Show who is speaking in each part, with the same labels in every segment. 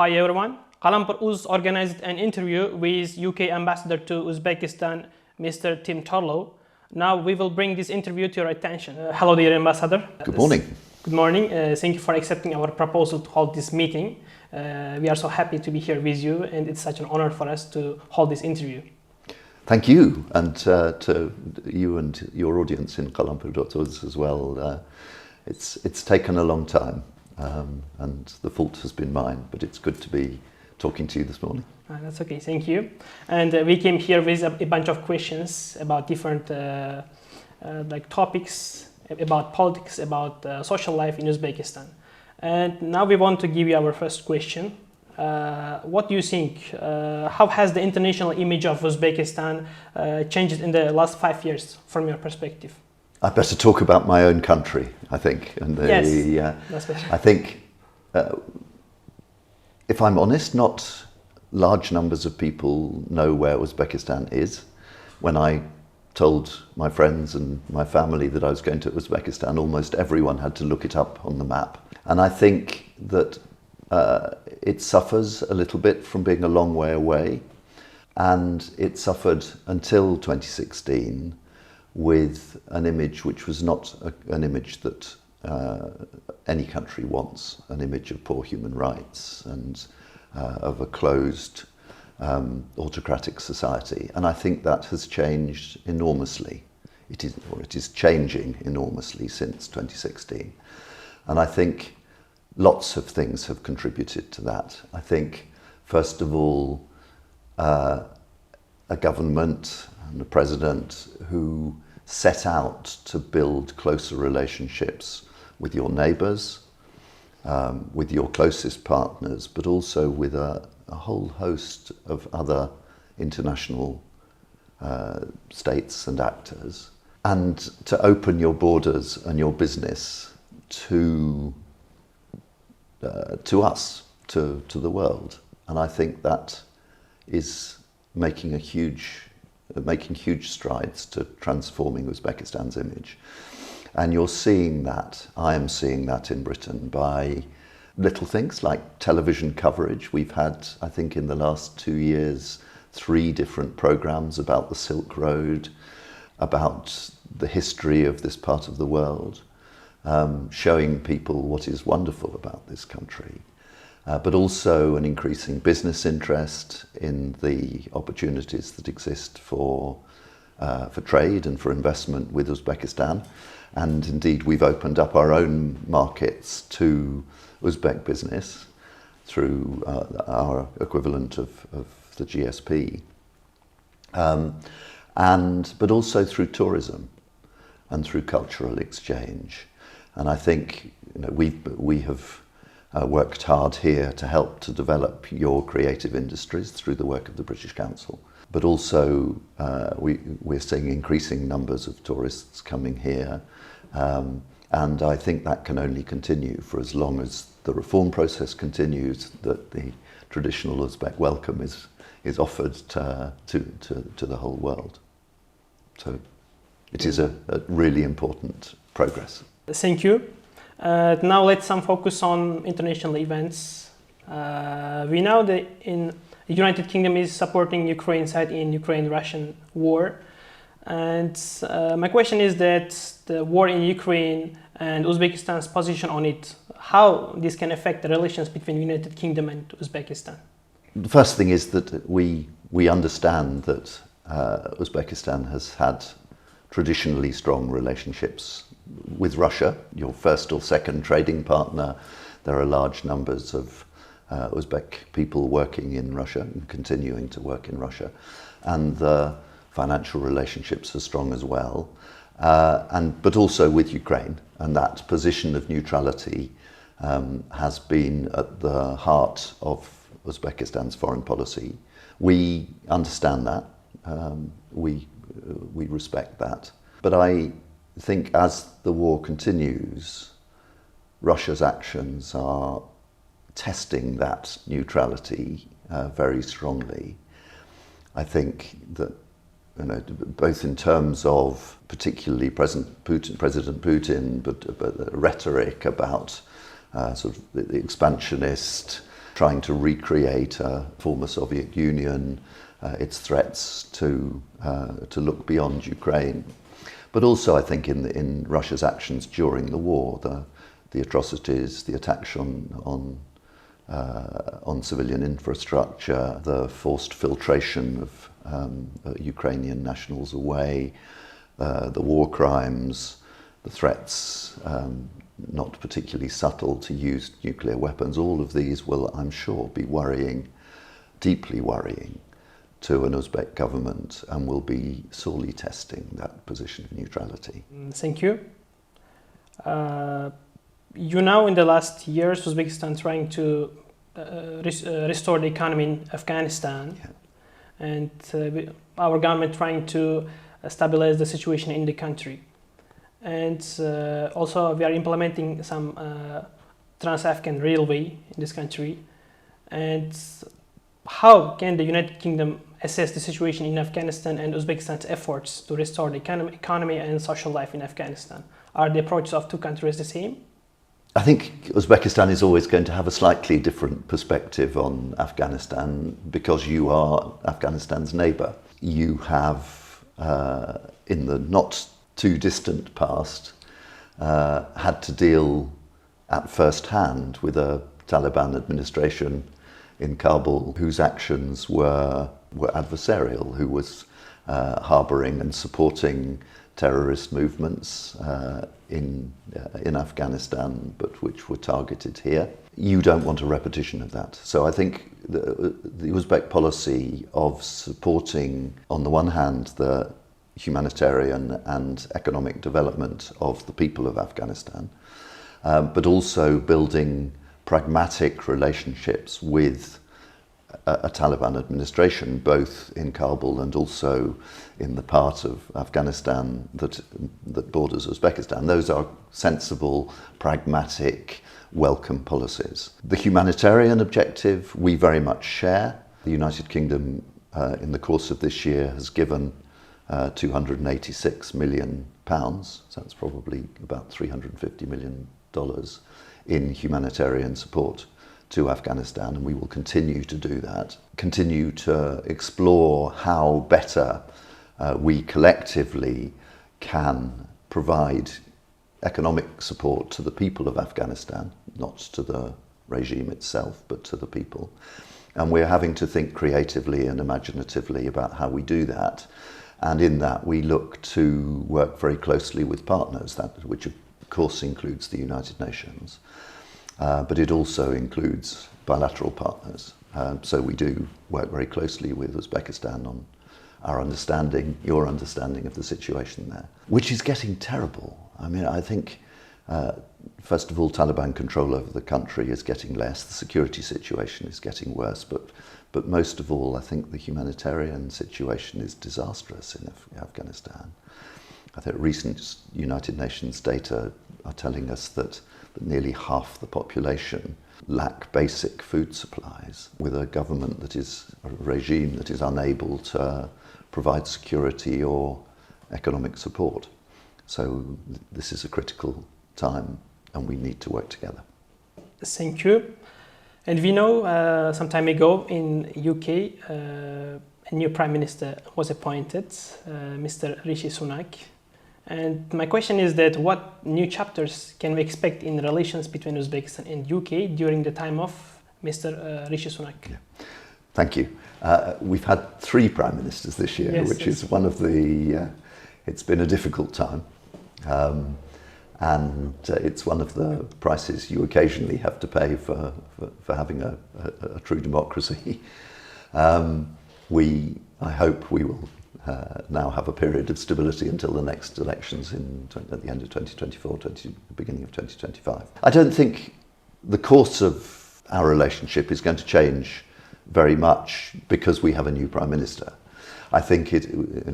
Speaker 1: Hi everyone. Qalampir.uz organized an interview with UK Ambassador to Uzbekistan, Mr. Tim Turlow. Now we will bring this interview to your attention. Hello, dear Ambassador.
Speaker 2: Good morning.
Speaker 1: Good morning. Thank you for accepting our proposal to hold this meeting. We are so happy to be here with you, and it's such an honor for us to hold this interview.
Speaker 2: Thank you, and to you and your audience in Qalampir.uz as well. It's taken a long time, and the fault has been mine, but it's good to be talking to you this morning.
Speaker 1: That's okay, thank you. And we came here with a bunch of questions about different topics, about politics, about social life in Uzbekistan. And now we want to give you our first question. What do you think? How has the international image of Uzbekistan changed in the last 5 years from your perspective?
Speaker 2: I better talk about my own country, I think. And
Speaker 1: Yes, that's better.
Speaker 2: I think, if I'm honest, not large numbers of people know where Uzbekistan is. When I told my friends and my family that I was going to Uzbekistan, almost everyone had to look it up on the map. And I think that it suffers a little bit from being a long way away, and it suffered until 2016 with an image which was not an image that any country wants, an image of poor human rights and of a closed autocratic society. And I think that has changed enormously. It is changing enormously since 2016. And I think lots of things have contributed to that. I think, first of all, a government and a president who set out to build closer relationships with your neighbours, with your closest partners, but also with a whole host of other international states and actors, and to open your borders and your business to us, to the world. And I think that is making huge strides to transforming Uzbekistan's image. And you're seeing that, I am seeing that in Britain by little things like television coverage. We've had, I think in the last 2 years, 3 different programs about the Silk Road, about the history of this part of the world, showing people what is wonderful about this country. But also an increasing business interest in the opportunities that exist for trade and for investment with Uzbekistan. And indeed, we've opened up our own markets to Uzbek business through our equivalent of the GSP, but also through tourism and through cultural exchange. And I think we have worked hard here to help to develop your creative industries through the work of the British Council. But also we're seeing increasing numbers of tourists coming here. And I think that can only continue for as long as the reform process continues, that the traditional Uzbek welcome is offered to the whole world. So it is a really important progress.
Speaker 1: Thank you. Now let's focus on international events. We know that the United Kingdom is supporting Ukraine side in Ukraine-Russian war. And my question is that the war in Ukraine and Uzbekistan's position on it, how this can affect the relations between United Kingdom and Uzbekistan?
Speaker 2: The first thing is that we understand that Uzbekistan has had traditionally strong relationships with Russia, your first or second trading partner. There are large numbers of Uzbek people working in Russia and continuing to work in Russia. And the financial relationships are strong as well, but also with Ukraine. And that position of neutrality has been at the heart of Uzbekistan's foreign policy. We understand that, we respect that. But I think as the war continues, Russia's actions are testing that neutrality very strongly. I think that both in terms of particularly President Putin, but rhetoric about sort of the expansionist trying to recreate a former Soviet Union, its threats to look beyond Ukraine. But also, I think, in Russia's actions during the war, the atrocities, the attacks on civilian infrastructure, the forced filtration of Ukrainian nationals away, the war crimes, the threats, not particularly subtle, to use nuclear weapons. All of these will, I'm sure, be worrying, deeply worrying, to an Uzbek government, and will be sorely testing that position of neutrality.
Speaker 1: Thank you. You know, in the last years, Uzbekistan trying to restore the economy in Afghanistan, and our government trying to stabilize the situation in the country. And also we are implementing some Trans-Afghan railway in this country. And how can the United Kingdom assess the situation in Afghanistan and Uzbekistan's efforts to restore the economy and social life in Afghanistan? Are the approaches of two countries the same?
Speaker 2: I think Uzbekistan is always going to have a slightly different perspective on Afghanistan because you are Afghanistan's neighbour. You have, in the not too distant past, had to deal at first hand with a Taliban administration in Kabul whose actions were adversarial, who was harbouring and supporting terrorist movements in Afghanistan, but which were targeted here. You don't want a repetition of that. So I think the Uzbek policy of supporting, on the one hand, the humanitarian and economic development of the people of Afghanistan, but also building pragmatic relationships with a Taliban administration, both in Kabul and also in the part of Afghanistan that borders Uzbekistan. Those are sensible, pragmatic, welcome policies. The humanitarian objective we very much share. The United Kingdom, in the course of this year, has given £286 million, so that's probably about $350 million in humanitarian support to Afghanistan, and we will continue to do that. Continue to explore how better we collectively can provide economic support to the people of Afghanistan, not to the regime itself, but to the people. And we're having to think creatively and imaginatively about how we do that. And in that, we look to work very closely with partners, which of course includes the United Nations. But it also includes bilateral partners. So we do work very closely with Uzbekistan on our understanding, your understanding of the situation there, which is getting terrible. I mean, I think, first of all, Taliban control over the country is getting less, the security situation is getting worse, but most of all, I think the humanitarian situation is disastrous in Afghanistan. I think recent United Nations data are telling us that nearly half the population lack basic food supplies, with a government that is, a regime that is unable to provide security or economic support. So this is a critical time and we need to work together.
Speaker 1: Thank you. And we know some time ago in UK, a new Prime Minister was appointed, Mr. Rishi Sunak. And my question is that what new chapters can we expect in relations between Uzbekistan and UK during the time of Mr. Rishi Sunak?
Speaker 2: Yeah. Thank you. We've had 3 Prime Ministers this year,
Speaker 1: yes,
Speaker 2: which is one of the, it's been a difficult time. And it's one of the prices you occasionally have to pay for having a true democracy. I hope we will now have a period of stability until the next elections at the end of 2024, beginning of 2025. I don't think the course of our relationship is going to change very much because we have a new Prime Minister. I think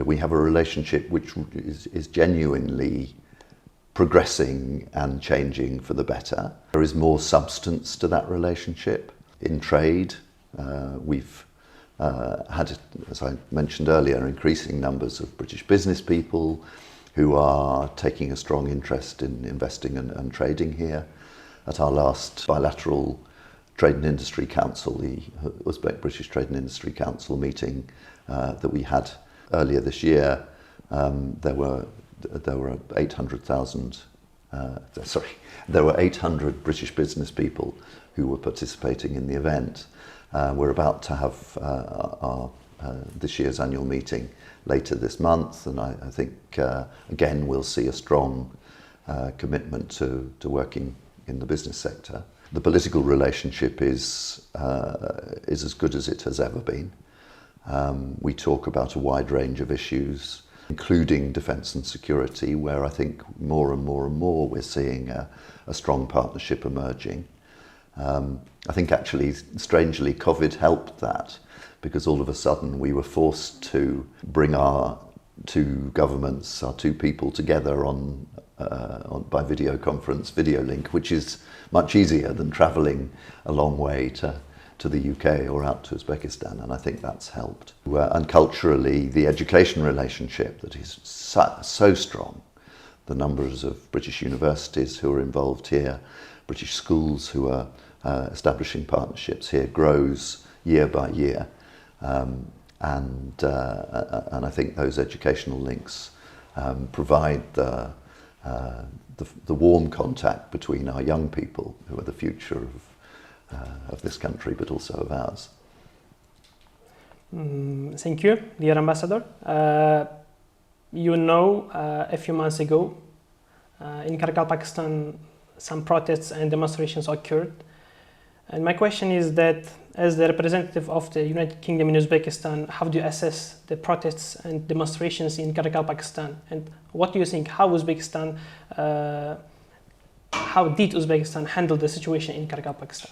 Speaker 2: we have a relationship which is genuinely progressing and changing for the better. There is more substance to that relationship. In trade, we've had, as I mentioned earlier, increasing numbers of British business people who are taking a strong interest in investing and trading here. At our last bilateral Trade and Industry Council, the Uzbek-British Trade and Industry Council meeting that we had earlier this year, there were 800,000. There were 800 British business people who were participating in the event. We're about to have our this year's annual meeting later this month, and I think again we'll see a strong commitment to working in the business sector. The political relationship is as good as it has ever been. We talk about a wide range of issues, including defence and security, where I think more and more we're seeing a strong partnership emerging. I think actually, strangely, COVID helped that, because all of a sudden we were forced to bring our two governments, our two people together by video conference, video link, which is much easier than travelling a long way to the UK or out to Uzbekistan, and I think that's helped. And culturally, the education relationship that is so strong, the numbers of British universities who are involved here, British schools who are establishing partnerships here, grows year by year, and I think those educational links provide the warm contact between our young people, who are the future of this country, but also of ours.
Speaker 1: Thank you, dear Ambassador. A few months ago, in Karachi, Pakistan, some protests and demonstrations occurred. And my question is that, as the representative of the United Kingdom in Uzbekistan, how do you assess the protests and demonstrations in Karachi, Pakistan? And what do you think, how did Uzbekistan handle the situation in Karachi, Pakistan?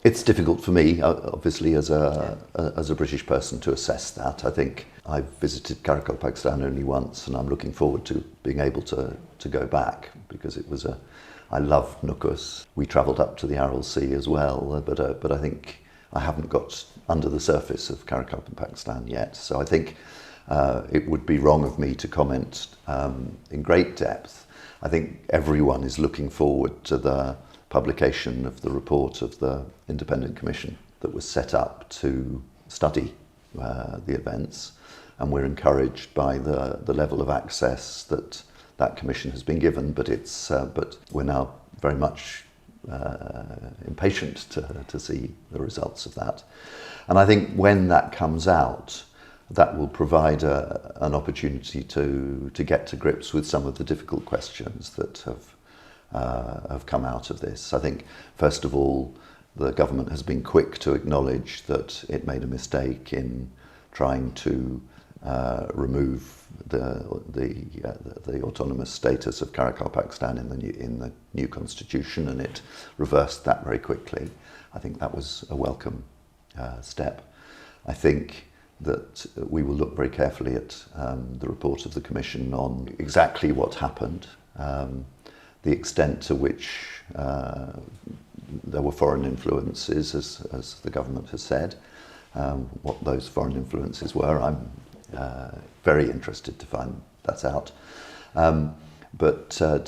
Speaker 2: It's difficult for me, obviously, as a British person, to assess that. I think I've visited Karachi, Pakistan only once, and I'm looking forward to being able to go back, because I loved Nukus. We travelled up to the Aral Sea as well, but I think I haven't got under the surface of Karachi, Pakistan yet. So I think it would be wrong of me to comment in great depth. I think everyone is looking forward to the publication of the report of the independent commission that was set up to study the events, and we're encouraged by the level of access that commission has been given, but we're now very much impatient to see the results of that. And I think when that comes out, that will provide an opportunity to get to grips with some of the difficult questions that have come out of this. I think, first of all, the government has been quick to acknowledge that it made a mistake in trying to remove the autonomous status of Karachi, Pakistan in the new constitution, and it reversed that very quickly. I think that was a welcome step. I think that we will look very carefully at the report of the Commission on exactly what happened, the extent to which there were foreign influences, as the government has said, what those foreign influences were. I'm very interested to find that out. But to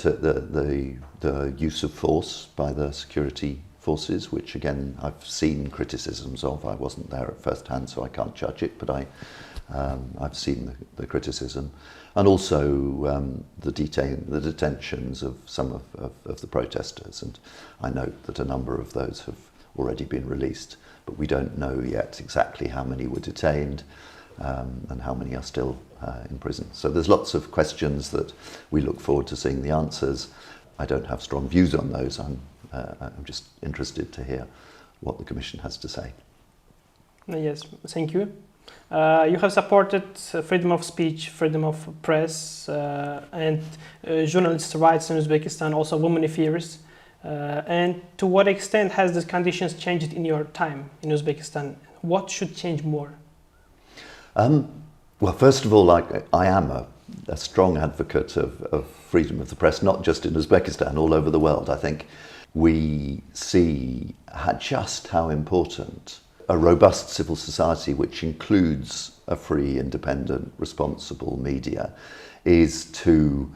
Speaker 2: the use of force by the security forces, which again I've seen criticisms of. I wasn't there at first hand, so I can't judge it, but I've seen the criticism, and also the detentions of some of the protesters, and I note that a number of those have already been released, but we don't know yet exactly how many were detained and how many are still in prison. So there's lots of questions that we look forward to seeing the answers. I don't have strong views on those. I'm just interested to hear what the Commission has to say.
Speaker 1: Yes, thank you. You have supported freedom of speech, freedom of press, and journalists' rights in Uzbekistan, also women affairs. And to what extent has the conditions changed in your time in Uzbekistan? What should change more?
Speaker 2: Well, first of all, I am a strong advocate of freedom of the press, not just in Uzbekistan, all over the world. I think we see just how important a robust civil society, which includes a free, independent, responsible media, is to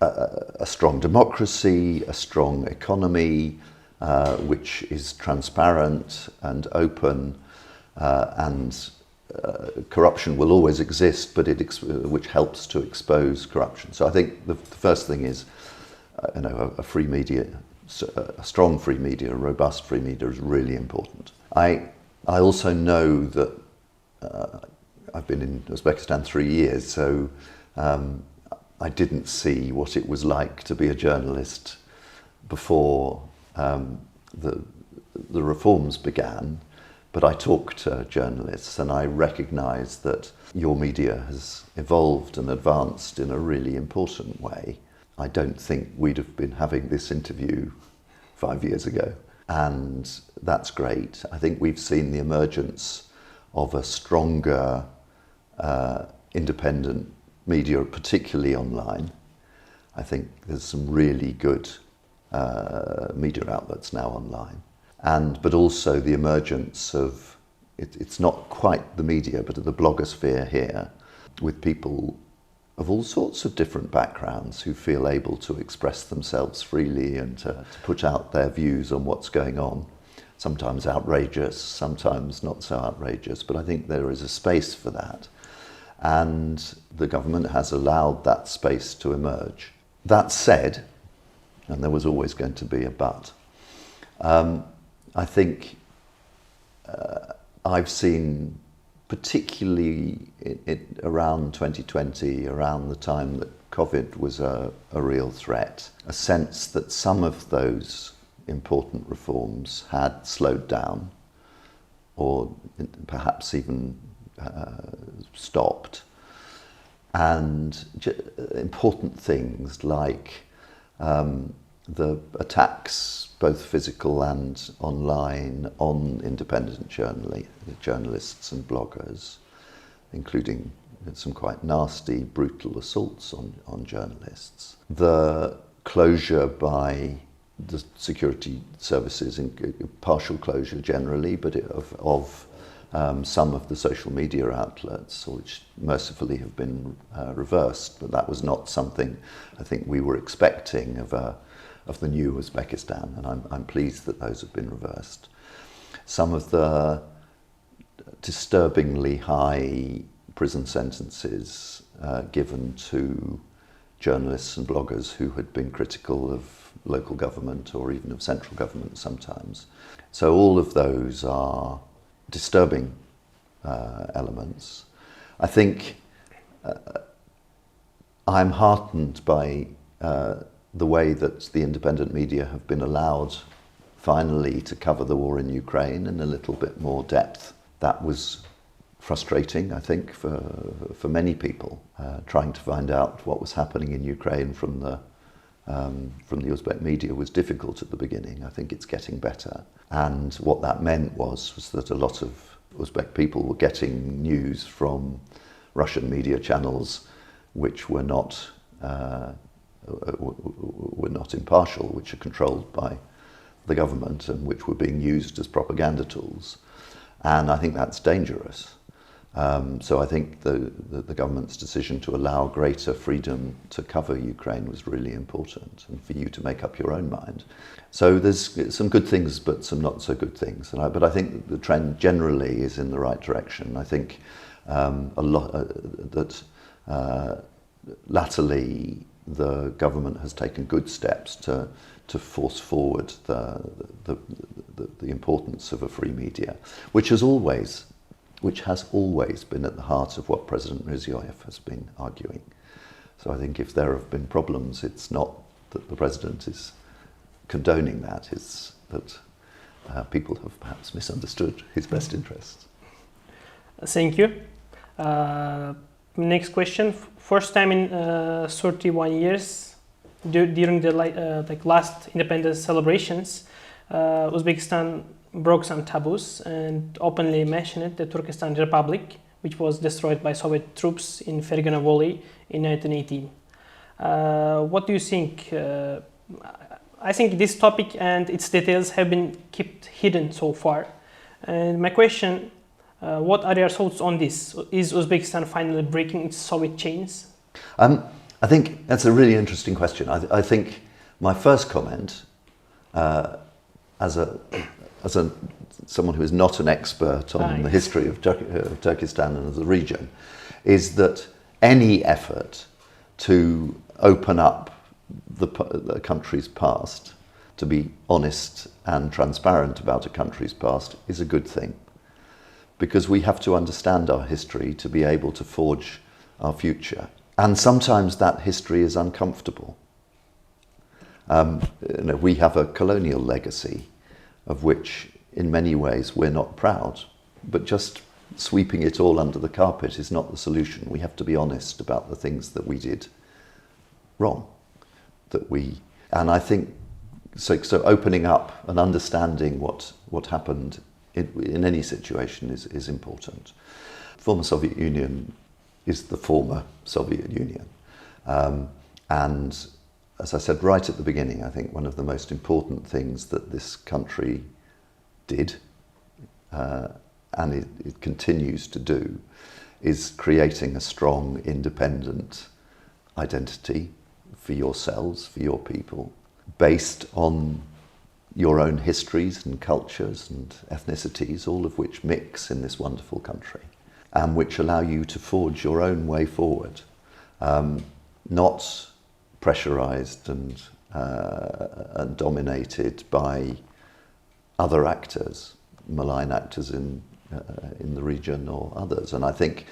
Speaker 2: a strong democracy, a strong economy, which is transparent and open, and corruption will always exist, but which helps to expose corruption. So I think the first thing is, a free media, a strong free media, a robust free media is really important. I also know that I've been in Uzbekistan 3 years, so I didn't see what it was like to be a journalist before the reforms began. But I talked to journalists and I recognise that your media has evolved and advanced in a really important way. I don't think we'd have been having this interview 5 years ago, and that's great. I think we've seen the emergence of a stronger independent media, particularly online. I think there's some really good media outlets now online. But also the emergence of, it's not quite the media, but the blogosphere here, with people of all sorts of different backgrounds who feel able to express themselves freely and to put out their views on what's going on. Sometimes outrageous, sometimes not so outrageous, but I think there is a space for that. And the government has allowed that space to emerge. That said, and there was always going to be a but, I think I've seen, particularly around 2020, around the time that COVID was a real threat, a sense that some of those important reforms had slowed down or perhaps even stopped. And important things like the attacks, both physical and online, on independent journalists and bloggers, including some quite nasty, brutal assaults on journalists. The closure by the security services, partial closure generally, but of some of the social media outlets, which mercifully have been reversed, but that was not something I think we were expecting of the new Uzbekistan, and I'm pleased that those have been reversed. Some of the disturbingly high prison sentences given to journalists and bloggers who had been critical of local government or even of central government sometimes. So all of those are disturbing elements. I think I'm heartened by the way that the independent media have been allowed finally to cover the war in Ukraine in a little bit more depth. That was frustrating, I think, for many people. Trying to find out what was happening in Ukraine from the Uzbek media was difficult at the beginning. I think it's getting better. And what that meant was that a lot of Uzbek people were getting news from Russian media channels which were not impartial, which are controlled by the government and which were being used as propaganda tools. And I think that's dangerous. So I think the government's decision to allow greater freedom to cover Ukraine was really important, and for you to make up your own mind. So there's some good things, but some not so good things. But I think the trend generally is in the right direction. I think latterly the government has taken good steps to force forward the importance of a free media, which has always been at the heart of what President Mirziyoyev has been arguing. So I think if there have been problems, it's not that the President is condoning that, it's that people have perhaps misunderstood his best interests.
Speaker 1: Thank you. Next question. First time in 31 years, during the last independence celebrations, Uzbekistan broke some taboos and openly mentioned the Turkestan Republic, which was destroyed by Soviet troops in Fergana Valley in 1918. What do you think? I think this topic and its details have been kept hidden so far. And my question, what are your thoughts on this? Is Uzbekistan finally breaking its Soviet chains?
Speaker 2: I think that's a really interesting question. I think my first comment as someone who is not an expert on the history of Turkestan and the region, is that any effort to open up the country's past, to be honest and transparent about a country's past, is a good thing. Because we have to understand our history to be able to forge our future. And sometimes that history is uncomfortable. We have a colonial legacy of which in many ways we're not proud, but just sweeping it all under the carpet is not the solution. We have to be honest about the things that we did wrong. And I think, so opening up and understanding what happened in any situation is important. Former Soviet Union is the former Soviet Union. And as I said right at the beginning, I think one of the most important things that this country did, and it continues to do, is creating a strong, independent identity for yourselves, for your people, based on your own histories and cultures and ethnicities, all of which mix in this wonderful country, and which allow you to forge your own way forward, not pressurized and dominated by other actors, malign actors in the region or others. And I think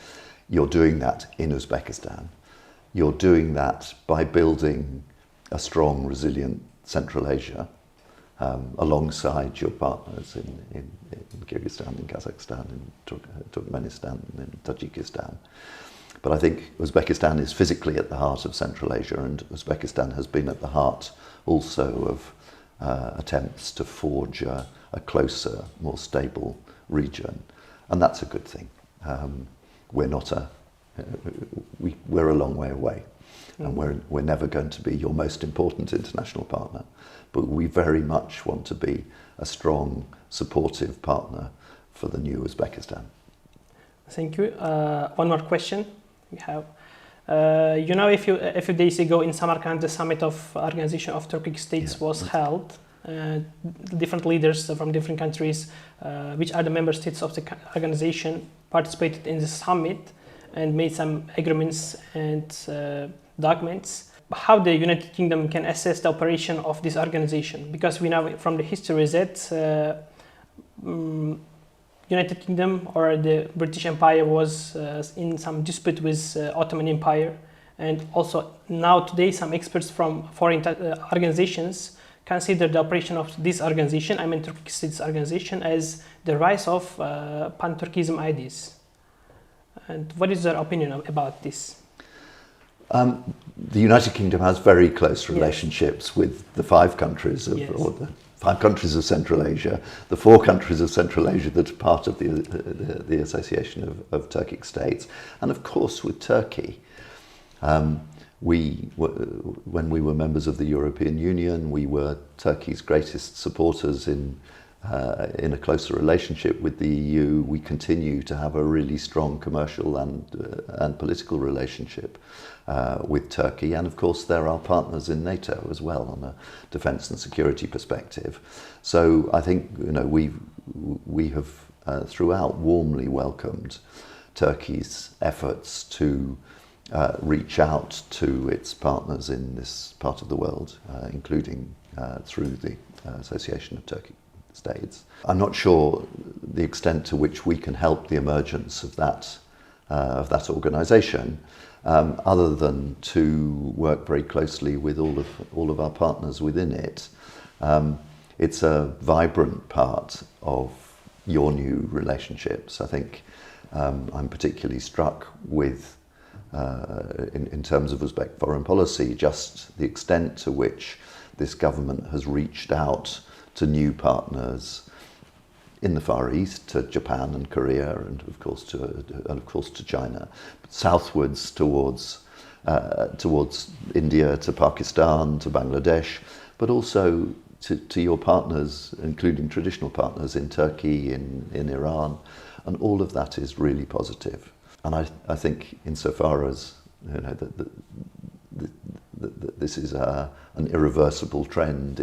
Speaker 2: you're doing that in Uzbekistan. You're doing that by building a strong, resilient Central Asia, alongside your partners in Kyrgyzstan, in Kazakhstan, in Turkmenistan, in Tajikistan. But I think Uzbekistan is physically at the heart of Central Asia, and Uzbekistan has been at the heart also of attempts to forge a closer, more stable region. And that's a good thing. We're a long way away, and we're never going to be your most important international partner, but we very much want to be a strong, supportive partner for the new Uzbekistan.
Speaker 1: Thank you. One more question we have. A few days ago in Samarkand, the summit of Organization of Turkic States was held. Different leaders from different countries, which are the member states of the organization, participated in the summit and made some agreements and documents. How the United Kingdom can assess the operation of this organization? Because we know from the history that United Kingdom or the British Empire was in some dispute with Ottoman Empire, and also now today some experts from foreign organizations consider the operation of this organization, I mean Turkic States organization, as the rise of pan-Turkism ideas. And what is your opinion about this?
Speaker 2: The United Kingdom has very close relationships with the five countries of, or the 5 countries of Central Asia, the 4 countries of Central Asia that are part of the Association of Turkic States, and of course with Turkey. When we were members of the European Union, we were Turkey's greatest supporters in a closer relationship with the EU. We continue to have a really strong commercial and political relationship with Turkey, and of course they're our partners in NATO as well on a defence and security perspective. So I think we have throughout warmly welcomed Turkey's efforts to reach out to its partners in this part of the world, including through the Association of Turkic States. I'm not sure the extent to which we can help the emergence of that organisation, other than to work very closely with all of our partners within it. It's a vibrant part of your new relationships. I think I'm particularly struck with, in terms of Uzbek foreign policy, just the extent to which this government has reached out to new partners in the Far East, to Japan and Korea, and of course to China, but southwards towards India, to Pakistan, to Bangladesh, but also to your partners, including traditional partners in Turkey, in Iran, and all of that is really positive. And I think insofar as this is an irreversible trend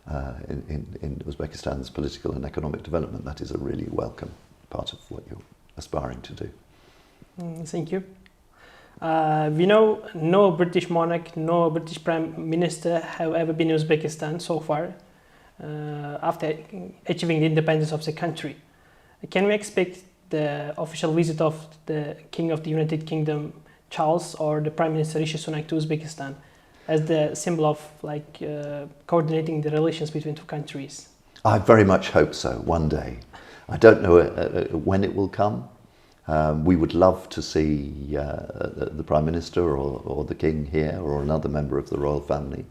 Speaker 2: in Uzbekistan's political and economic development. That is a really welcome part of what you're aspiring to do.
Speaker 1: Thank you. We know no British monarch, no British Prime Minister have ever been in Uzbekistan so far after achieving the independence of the country. Can we expect the official visit of the King of the United Kingdom, Charles, or the Prime Minister Rishi Sunak to Uzbekistan as the symbol of coordinating the relations between two countries?
Speaker 2: I very much hope so, one day. I don't know when it will come. We would love to see the Prime Minister or the King here, or another member of the royal family.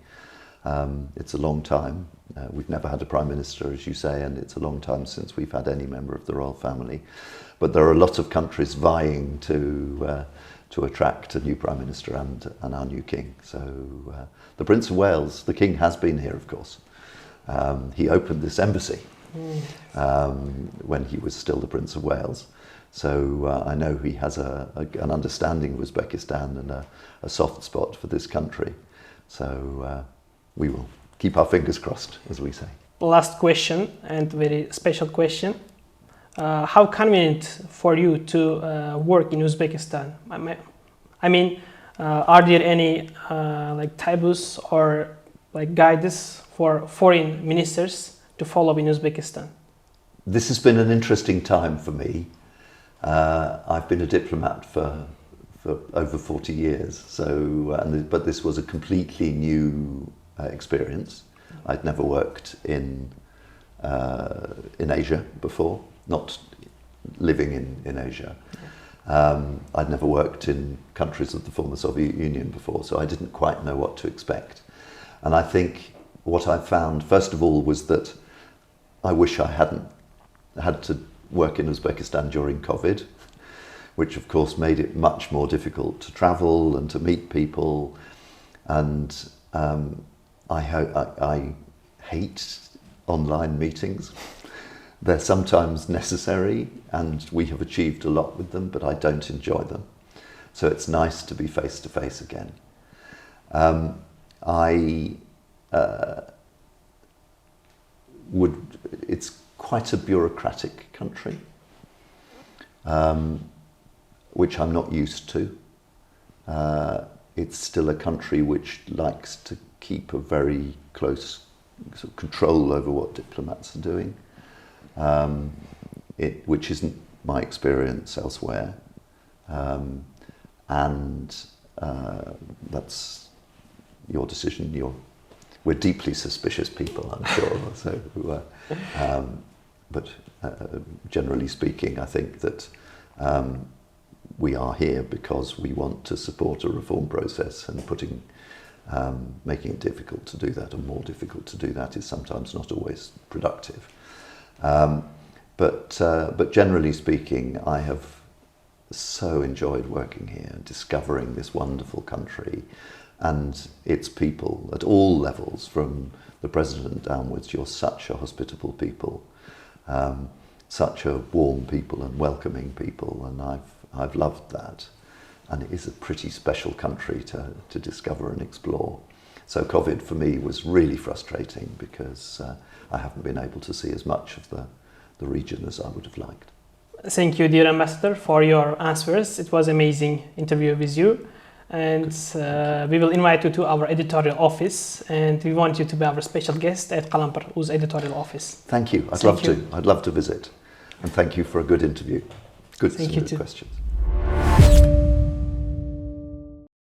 Speaker 2: It's a long time. We've never had a Prime Minister, as you say, and it's a long time since we've had any member of the royal family. But there are a lot of countries vying to attract a new Prime Minister and our new King. So the Prince of Wales, the King has been here, of course. He opened this embassy when he was still the Prince of Wales. So I know he has an understanding of Uzbekistan and a soft spot for this country. So we will keep our fingers crossed, as we say.
Speaker 1: Last question, and very special question. How convenient for you to work in Uzbekistan? I mean, are there any taboos or guides for foreign ministers to follow in Uzbekistan?
Speaker 2: This has been an interesting time for me. I've been a diplomat for over 40 years, but this was a completely new experience. I'd never worked in Asia before, not living in Asia. I'd never worked in countries of the former Soviet Union before, so I didn't quite know what to expect. And I think what I found, first of all, was that I wish I hadn't had to work in Uzbekistan during COVID, which of course made it much more difficult to travel and to meet people. And I hate online meetings. They're sometimes necessary and we have achieved a lot with them, but I don't enjoy them. So it's nice to be face to face again. It's quite a bureaucratic country, which I'm not used to. It's still a country which likes to keep a very close sort of control over what diplomats are doing, which isn't my experience elsewhere. And that's your decision. We're deeply suspicious people, I'm sure. So, but generally speaking, I think that we are here because we want to support a reform process, and making it difficult to do that, or more difficult to do that, is sometimes not always productive. But generally speaking, I have so enjoyed working here, discovering this wonderful country and its people at all levels, from the president downwards. You're such a hospitable people, such a warm people and welcoming people, and I've loved that. And it is a pretty special country to discover and explore. So COVID for me was really frustrating because I haven't been able to see as much of the region as I would have liked.
Speaker 1: Thank you, dear Ambassador, for your answers. It was an amazing interview with you. And we will invite you to our editorial office, and we want you to be our special guest at Qalampir.uz editorial office.
Speaker 2: Thank you. I'd love to visit. And thank you for a good interview. Good questions.